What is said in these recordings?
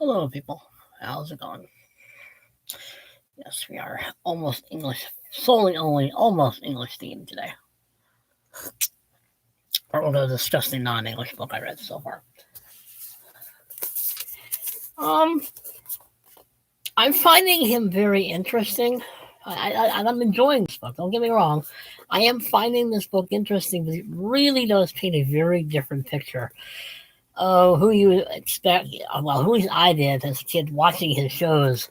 Hello, people. How's it going? Yes, we are almost English, solely only almost English themed today. Or we'll go discuss the non-English book I read so far. Um, I'm finding him very interesting. I'm enjoying this book. Don't get me wrong. I am finding this book interesting, but it really does paint a very different picture of who you expect. Well, who I did as a kid watching his shows.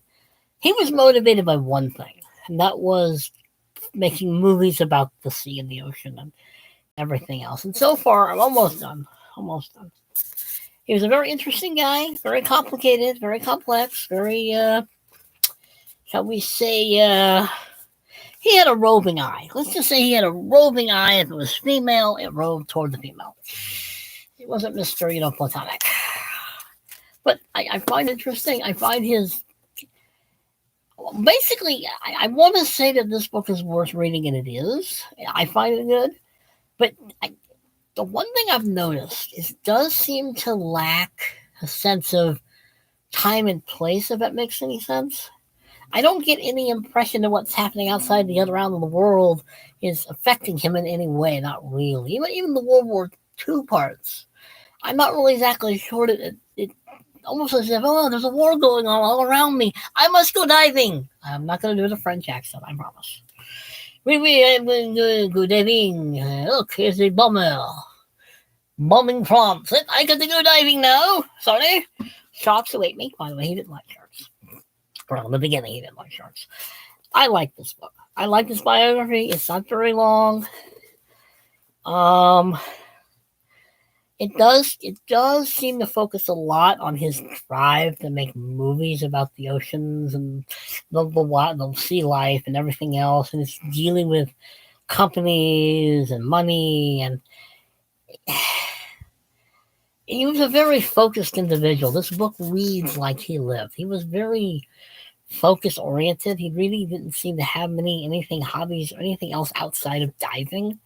He was motivated by one thing, and that was making movies about the sea and the ocean and everything else. And so far, I'm almost done. Almost done. He was a very interesting guy, very complicated, very complex, very, shall we say, he had a roving eye. Let's just say he had a roving eye. If it was female, it roved toward the female. It wasn't Mr. Platonic. But I find interesting. I find his. Basically, I want to say that this book is worth reading, and it is. I find it good. But the one thing I've noticed is it does seem to lack a sense of time and place, if that makes any sense. I don't get any impression that what's happening outside the other round of the world is affecting him in any way. Not really. Even the World War II parts. I'm not really exactly sure that it almost as if, oh, there's a war going on all around me. I must go diving. I'm not going to do the French accent, I promise. I'm going to go diving. Look, here's a bomber. Bombing prompts. I got to go diving now. Sorry. Sharks await me. By the way, he didn't like sharks. Well, in the beginning, he didn't like sharks. I like this book. I like this biography. It's not very long. It does seem to focus a lot on his drive to make movies about the oceans and the sea life and everything else, and it's dealing with companies and money, and he was a very focused individual. This book reads like he lived. He was very focus oriented. He really didn't seem to have anything hobbies or anything else outside of diving.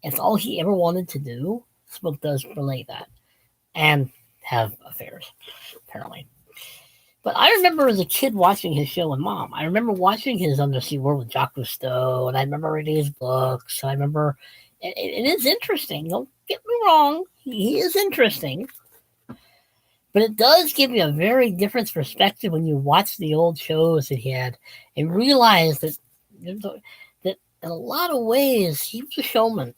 It's all he ever wanted to do. This book does relate that, and have affairs, apparently. But I remember as a kid watching his show with mom. I remember watching his Undersea World with Jacques Cousteau, and I remember reading his books. I remember it is interesting. Don't get me wrong; he is interesting, but it does give you a very different perspective when you watch the old shows that he had and realize that in a lot of ways he was a showman.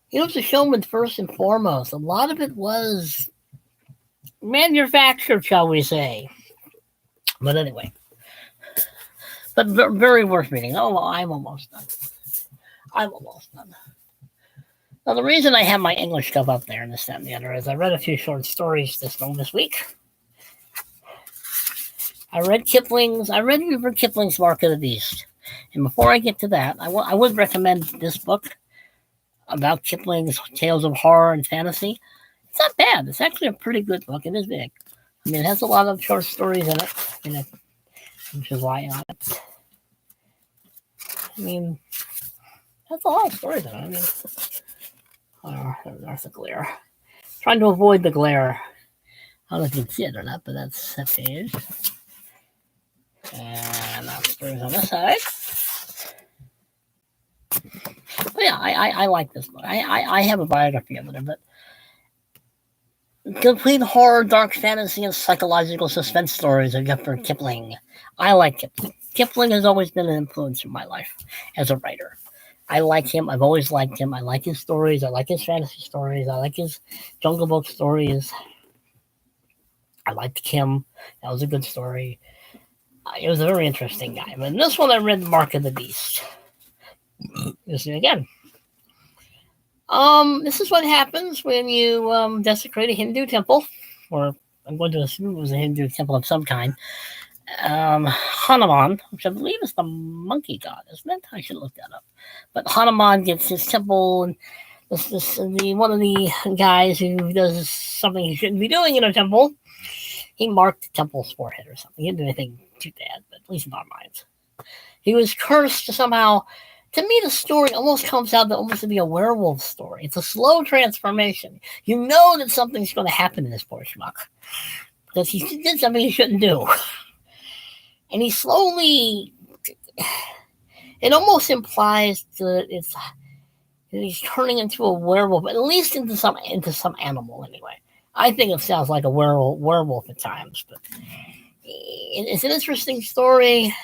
He was a showman first and foremost. A lot of it was manufactured, shall we say. But anyway, but very worth reading. Oh, I'm almost done. I'm almost done. Now, the reason I have my English stuff up there and this, that, and the other is I read a few short stories this week. I read Kipling's Mark of the Beast. And before I get to that, I would recommend this book about Kipling's Tales of Horror and Fantasy. It's not bad. It's actually a pretty good book. It is big. I mean, it has a lot of short stories in it, which is why I mean, that's a lot of stories in it. I mean, there's the glare. Trying to avoid the glare. I don't know if you can see it or not, but that's that page. And that's stories on this side. But yeah, I like this book. I have a biography of it, but complete horror, dark fantasy, and psychological suspense stories of Jeffrey Kipling. I like Kipling. Kipling has always been an influence in my life as a writer. I like him. I've always liked him. I like his stories. I like his fantasy stories. I like his Jungle Book stories. I liked Kim. That was a good story. He was a very interesting guy. But in this one, I read Mark of the Beast. This is again. This is what happens when you desecrate a Hindu temple, or I'm going to assume it was a Hindu temple of some kind. Hanuman, which I believe is the monkey god, isn't it? I should look that up. But Hanuman gets his temple, and one of the guys who does something he shouldn't be doing in a temple, he marked the temple's forehead or something. He didn't do anything too bad, but at least in our minds. He was cursed somehow. To me, the story almost comes out to almost be a werewolf story. It's a slow transformation. You know that something's going to happen in this poor schmuck. because he did something he shouldn't do. And he slowly, it almost implies that he's turning into a werewolf, at least into some animal anyway. I think it sounds like a werewolf at times, but it's an interesting story.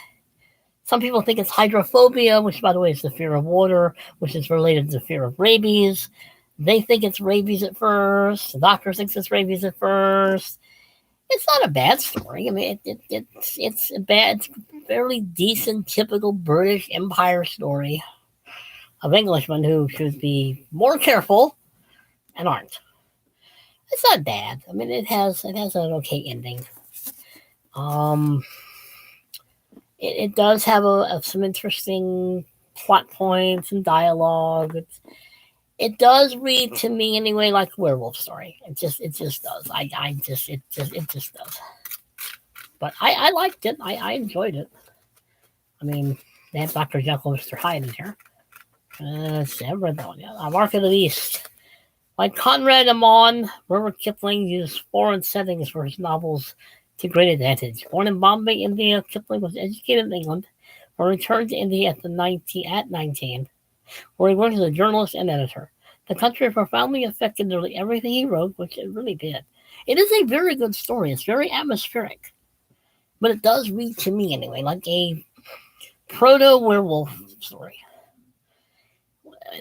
Some people think it's hydrophobia, which, by the way, is the fear of water, which is related to the fear of rabies. They think it's rabies at first. The doctor thinks it's rabies at first. It's not a bad story. I mean, it's a fairly decent, typical British Empire story of Englishmen who should be more careful and aren't. It's not bad. I mean, it has an okay ending. Um, it does have some interesting plot points and dialogue. It does read to me anyway like a werewolf story. It just does. It just does. But I liked it. I enjoyed it. I mean, they have Dr. Jekyll and Mr. Hyde in here. I've read that one. Yeah, Mark of the Beast. Like Conrad Amon, Robert Kipling used foreign settings for his novels to great advantage. Born in Bombay, India, Kipling was educated in England, but returned to India at 19, where he worked as a journalist and editor. The country profoundly affected nearly everything he wrote, which it really did. It is a very good story. It's very atmospheric, but it does read to me anyway like a proto-werewolf story.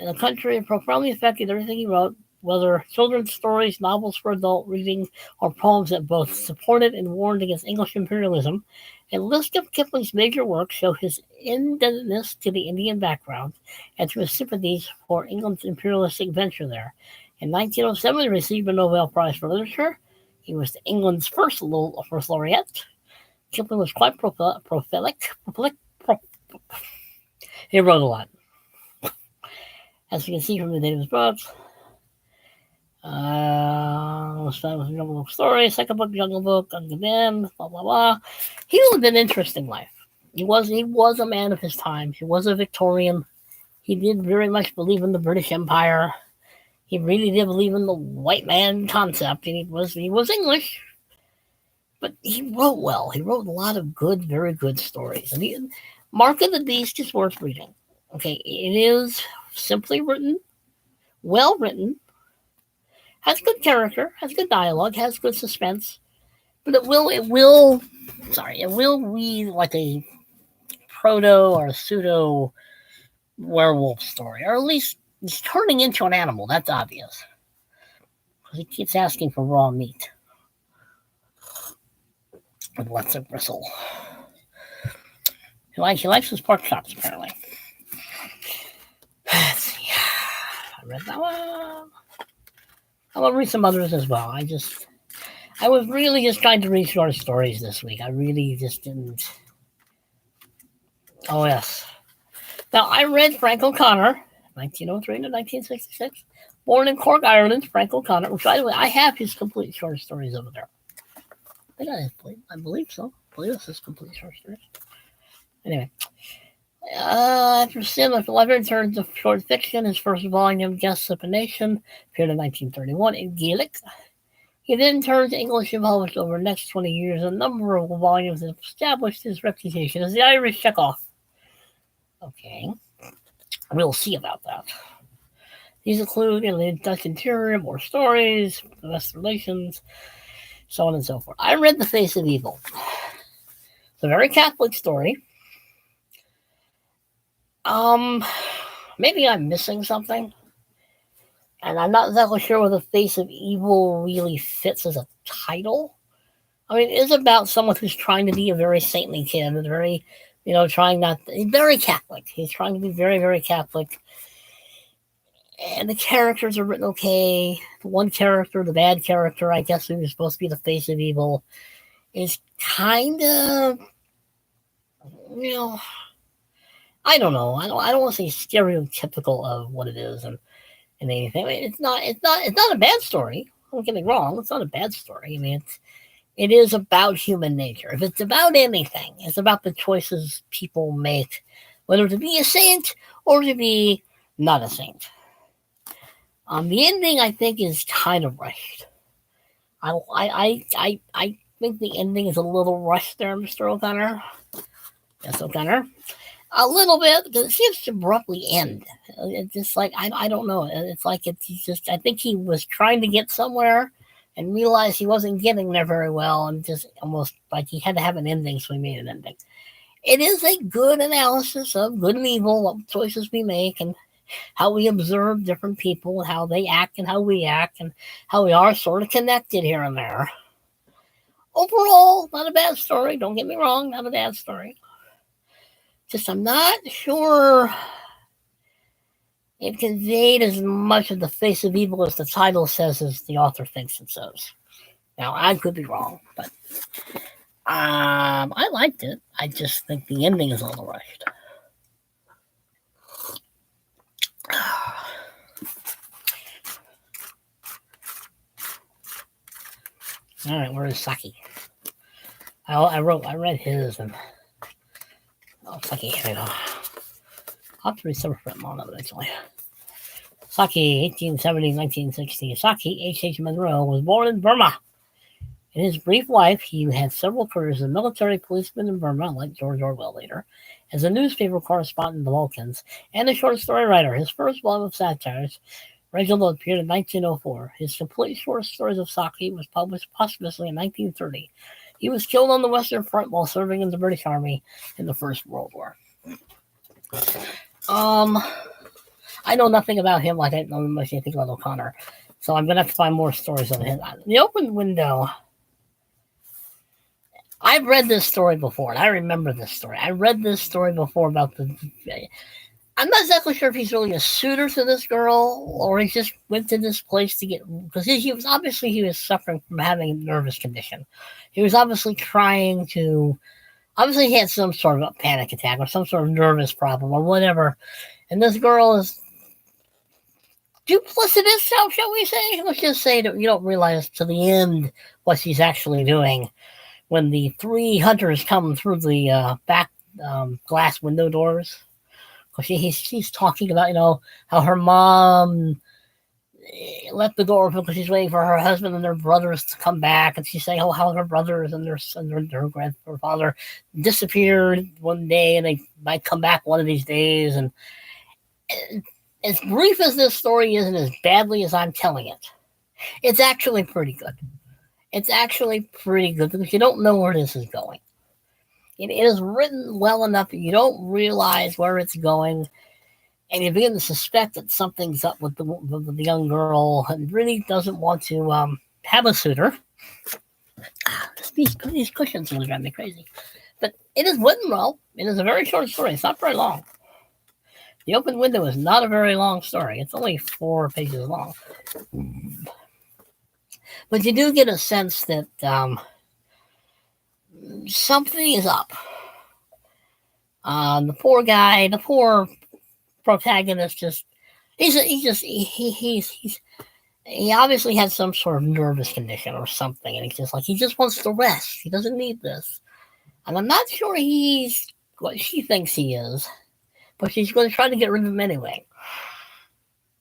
The country profoundly affected everything he wrote, whether children's stories, novels for adult reading, or poems that both supported and warned against English imperialism. A list of Kipling's major works show his indebtedness to the Indian background and to his sympathies for England's imperialistic venture there. In 1907, he received a Nobel Prize for Literature. He was England's first laureate. Kipling was quite prolific. He wrote a lot. As you can see from the date of his books, start with Jungle Book story, second book, Jungle Book, Uncle blah blah blah. He lived an interesting life. He was a man of his time. He was a Victorian. He did very much believe in the British Empire. He really did believe in the white man concept, and he was English. But he wrote well. He wrote a lot of good, very good stories. And Mark of the Beast is worth reading. Okay, it is simply written, well written, has good character, has good dialogue, has good suspense, but it will read like a proto or pseudo werewolf story, or at least he's turning into an animal. That's obvious because he keeps asking for raw meat with lots of bristle. He likes his pork chops apparently. Let's see. I read that one. I will read some others as well. I was really just trying to read short stories this week. I really just didn't. Oh, yes. Now, I read Frank O'Connor, 1903 to 1966. Born in Cork, Ireland, Frank O'Connor, which, by the way, I have his complete short stories over there. I believe so. I believe this is complete short stories. Anyway. After Sim of the Library turns to short fiction, his first volume, Guests of a Nation, appeared in 1931 in Gaelic. He then turned to English and published over the next 20 years a number of volumes that established his reputation as the Irish Chekhov. Okay, we'll see about that. These include the Dutch Interior, More Stories, Domestic Relations, so on and so forth. I read The Face of Evil. It's a very Catholic story. Maybe I'm missing something. And I'm not exactly sure where The Face of Evil really fits as a title. I mean, it is about someone who's trying to be a very saintly kid, very, very Catholic. He's trying to be very, very Catholic. And the characters are written okay. The one character, the bad character, I guess who's supposed to be the face of evil, is kind of, I don't know. I don't want to say stereotypical of what it is and anything. I mean, it's not a bad story. Don't get me wrong. It's not a bad story. I mean, it is about human nature. If it's about anything, it's about the choices people make, whether to be a saint or to be not a saint. The ending, I think, is kind of rushed. I think the ending is a little rushed there, Mr. O'Connor. Yes, O'Connor. A little bit, because it seems to abruptly end. It's just like, I don't know. It's like he's just, I think he was trying to get somewhere and realized he wasn't getting there very well, and just almost like he had to have an ending, so he made an ending. It is a good analysis of good and evil, what choices we make, and how we observe different people, and how they act, and how we act, and how we are sort of connected here and there. Overall, not a bad story. Don't get me wrong, not a bad story. Just I'm not sure it conveyed as much of the face of evil as the title says, as the author thinks it says. Now, I could be wrong, but I liked it. I just think the ending is a little rushed. All right, where is Saki? I read his, and Saki, here we go. I'll have to read some from on it eventually. Saki, 1870-1960. Saki H.H. Monroe was born in Burma. In his brief life, he had several careers as a military policeman in Burma, like George Orwell later, as a newspaper correspondent in the Balkans, and a short story writer. His first volume of satires, Reginald, appeared in 1904. His complete short stories of Saki was published posthumously in 1930. He was killed on the Western Front while serving in the British Army in the First World War. I know nothing about him, like I don't know much anything about O'Connor, so I'm going to have to find more stories of him. The Open Window. I've read this story before, and I remember this story. I read this story before about the... I'm not exactly sure if he's really a suitor to this girl, or he just went to this place to get... Because he was suffering from having a nervous condition. He was obviously trying to... Obviously, he had some sort of a panic attack or some sort of nervous problem or whatever. And this girl is duplicitous, shall we say? Let's just say that you don't realize to the end what she's actually doing when the three hunters come through the back glass window doors. She's talking about, how her mom left the door open because she's waiting for her husband and their brothers to come back, and she's saying how her brothers and her grandfather disappeared one day and they might come back one of these days. And as brief as this story is and as badly as I'm telling it, it's actually pretty good. It's actually pretty good because you don't know where this is going. It is written well enough that you don't realize where it's going, and you begin to suspect that something's up with the young girl and really doesn't want to have a suitor. These cushions really drive me crazy. But it is written well. It is a very short story. It's not very long. The Open Window is not a very long story. It's only 4 pages long. But you do get a sense that something is up. The poor protagonist he obviously has some sort of nervous condition or something, and he just wants to rest. He doesn't need this. And I'm not sure he's what she thinks he is, but she's going to try to get rid of him anyway.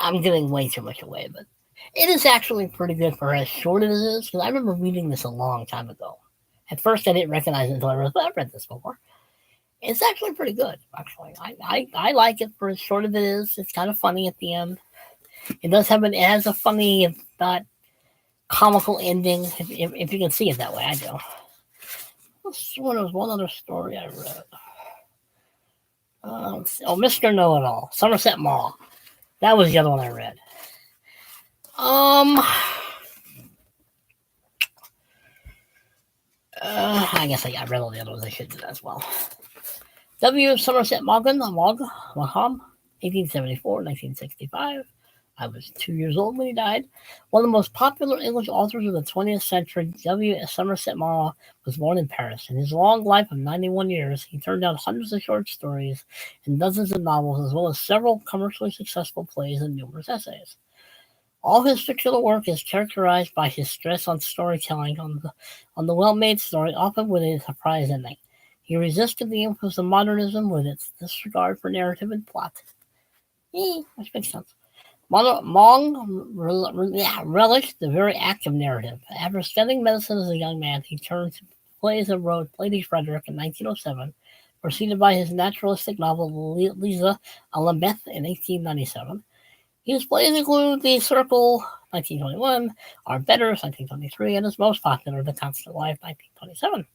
I'm giving way too much away, but it is actually pretty good for as short as it is, because I remember reading this a long time ago. At first I didn't recognize it until I read this before. It's actually pretty good, actually. I like it for as short as it is. It's kind of funny at the end. It has a funny, if not comical ending, if you can see it that way. I do. There was one other story I read. Mr. Know-It-All, Somerset Maugham. That was the other one I read. I guess I read all the other ones. I should do that as well. W. Somerset Maugham, 1874-1965. I was 2 years old when he died. One of the most popular English authors of the 20th century, W. Somerset Maugham was born in Paris. In his long life of 91 years, he turned out hundreds of short stories and dozens of novels, as well as several commercially successful plays and numerous essays. All his fictional work is characterized by his stress on storytelling, on the well-made story, often with a surprise ending. He resisted the influence of modernism with its disregard for narrative and plot. Which makes sense. relished the very active narrative. After studying medicine as a young man, he turned to plays and wrote Lady Frederick in 1907, preceded by his naturalistic novel Lisa Alabeth in 1897. His plays include The Circle, 1921, Our Betters, 1923, and his most popular, The Constant Life, 1927.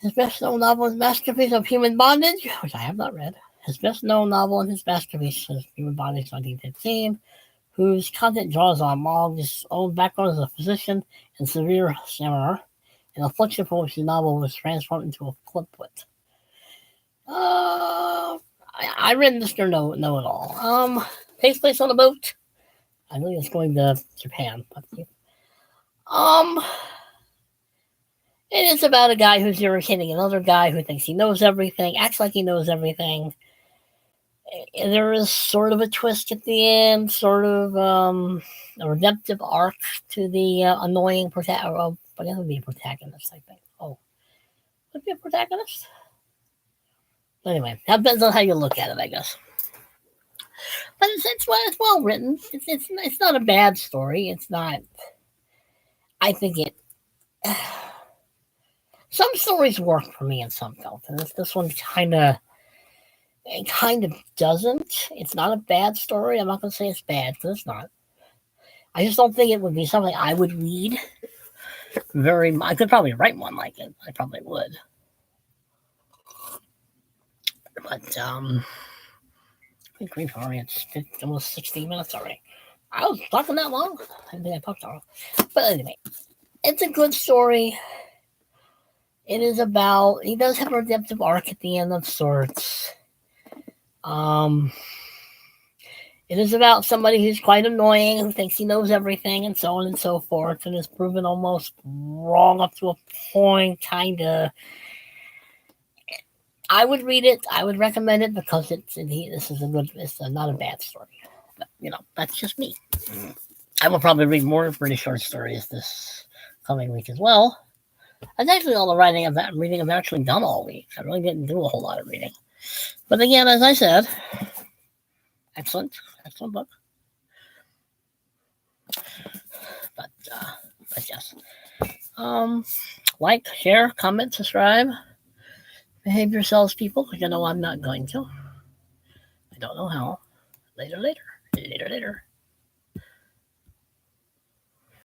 His best-known novel is Masterpiece of Human Bondage, which I have not read. His best-known novel and his masterpiece is Human Bondage, 1915, whose content draws on Mog's own background as a physician and severe stammerer, an affliction for which the novel was transformed into a pamphlet. I read Mr. Know It All. Takes place on a boat. I believe it's going to Japan. Um, it is about a guy who's irritating another guy who thinks he knows everything, acts like he knows everything. There is sort of a twist at the end, sort of a redemptive arc to the annoying protagonist. I guess it would be a protagonist, I think. Oh, would it be a protagonist? Anyway, that depends on how you look at it, I guess. But it's well written. It's not a bad story. It's not. I think it. Some stories work for me and some don't, and this one kind of doesn't. It's not a bad story. I'm not going to say it's bad because it's not. I just don't think it would be something I would read very. I could probably write one like it. I probably would. But I think grief already. It's almost 16 minutes already. I was talking that long. I think I talked that long. But anyway, it's a good story. It is about. He does have a redemptive arc at the end of sorts. It is about somebody who's quite annoying, who thinks he knows everything, and so on and so forth, and is proven almost wrong up to a point, kind of. I would read it. I would recommend it because this is a good. It's not a bad story. But, that's just me. I will probably read more British short stories this coming week as well. That's actually all the reading I've actually done all week. I really didn't do a whole lot of reading. But again, as I said, excellent book. But yes. Like, share, comment, subscribe. Behave yourselves, people, because you know I'm not going to. I don't know how. Later.